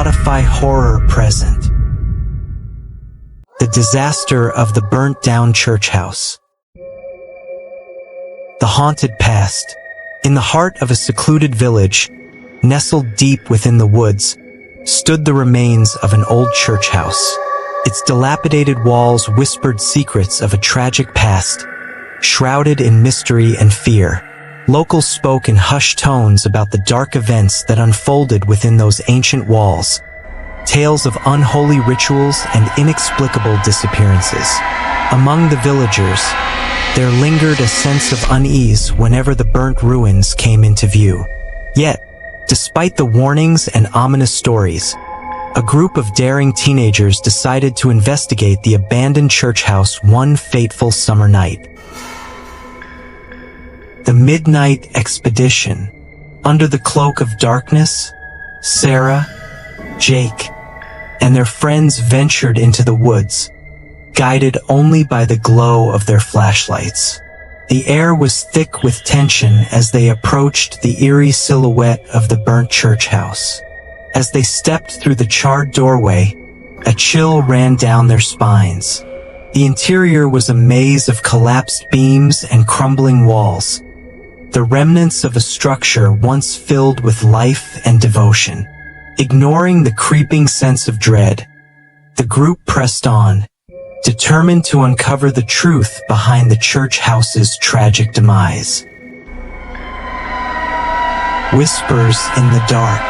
modify horror present. The disaster of the burnt-down church house. The haunted past. In the heart of a secluded village, nestled deep within the woods, stood the remains of an old church house. Its dilapidated walls whispered secrets of a tragic past, shrouded in mystery and fear. Locals spoke in hushed tones about the dark events that unfolded within those ancient walls, tales of unholy rituals and inexplicable disappearances. Among the villagers, there lingered a sense of unease whenever the burnt ruins came into view. Yet, despite the warnings and ominous stories, a group of daring teenagers decided to investigate the abandoned church house one fateful summer night. The Midnight Expedition. Under the cloak of darkness, Sarah, Jake, and their friends ventured into the woods, guided only by the glow of their flashlights. The air was thick with tension as they approached the eerie silhouette of the burnt church house. As they stepped through the charred doorway, a chill ran down their spines. The interior was a maze of collapsed beams and crumbling walls, the remnants of a structure once filled with life and devotion. Ignoring the creeping sense of dread, the group pressed on, determined to uncover the truth behind the church house's tragic demise. Whispers in the dark.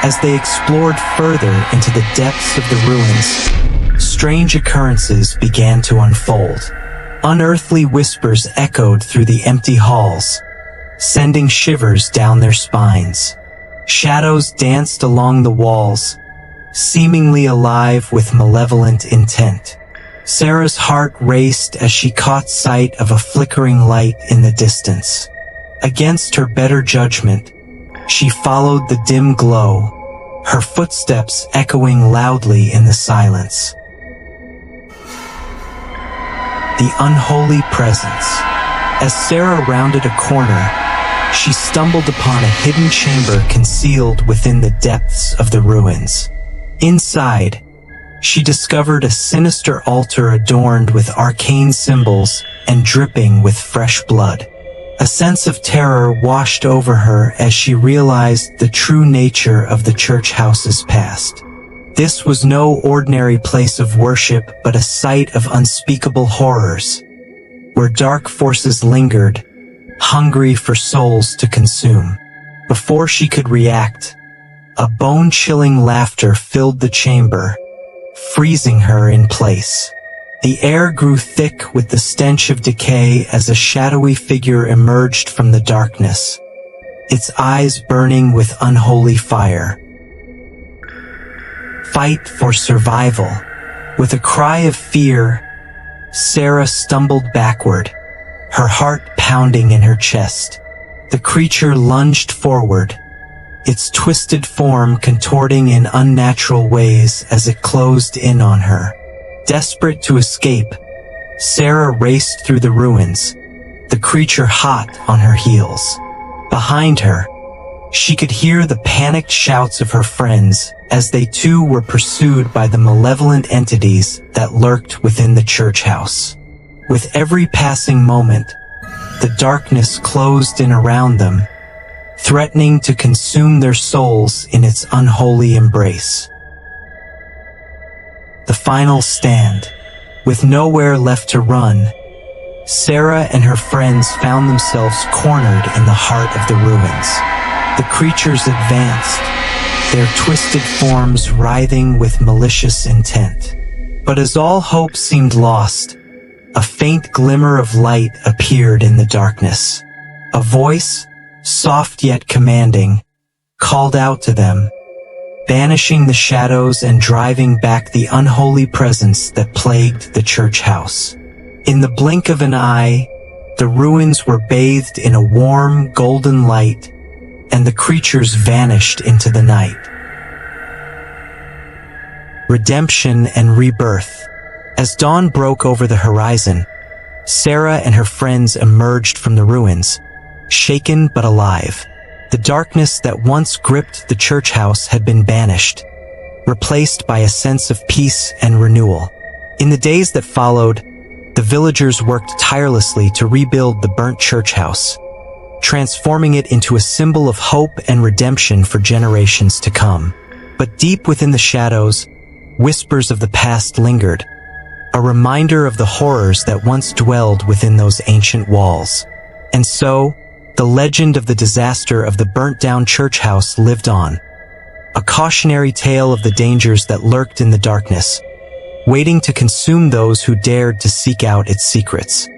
As they explored further into the depths of the ruins, strange occurrences began to unfold. Unearthly whispers echoed through the empty halls, sending shivers down their spines. Shadows danced along the walls, seemingly alive with malevolent intent. Sarah's heart raced as she caught sight of a flickering light in the distance. Against her better judgment, she followed the dim glow, her footsteps echoing loudly in the silence. The unholy presence. As Sarah rounded a corner, she stumbled upon a hidden chamber concealed within the depths of the ruins. Inside, she discovered a sinister altar adorned with arcane symbols and dripping with fresh blood. A sense of terror washed over her as she realized the true nature of the church house's past. This was no ordinary place of worship, but a site of unspeakable horrors, where dark forces lingered, hungry for souls to consume. Before she could react, a bone-chilling laughter filled the chamber, freezing her in place. The air grew thick with the stench of decay as a shadowy figure emerged from the darkness, its eyes burning with unholy fire. Fight for survival. With a cry of fear, Sarah stumbled backward, her heart pounding in her chest. The creature lunged forward, its twisted form contorting in unnatural ways as it closed in on her. Desperate to escape, Sarah raced through the ruins, the creature hot on her heels. Behind her, she could hear the panicked shouts of her friends as they too were pursued by the malevolent entities that lurked within the church house. With every passing moment, the darkness closed in around them, threatening to consume their souls in its unholy embrace. The final stand. With nowhere left to run, Sarah and her friends found themselves cornered in the heart of the ruins. The creatures advanced, their twisted forms writhing with malicious intent. But as all hope seemed lost, a faint glimmer of light appeared in the darkness. A voice, soft yet commanding, called out to them, banishing the shadows and driving back the unholy presence that plagued the church house. In the blink of an eye, the ruins were bathed in a warm, golden light, and the creatures vanished into the night. Redemption and rebirth. As dawn broke over the horizon, Sarah and her friends emerged from the ruins, shaken but alive. The darkness that once gripped the church house had been banished, replaced by a sense of peace and renewal. In the days that followed, the villagers worked tirelessly to rebuild the burnt church house, transforming it into a symbol of hope and redemption for generations to come. But deep within the shadows, whispers of the past lingered, a reminder of the horrors that once dwelled within those ancient walls. And so, the legend of the disaster of the burnt-down church house lived on, a cautionary tale of the dangers that lurked in the darkness, waiting to consume those who dared to seek out its secrets.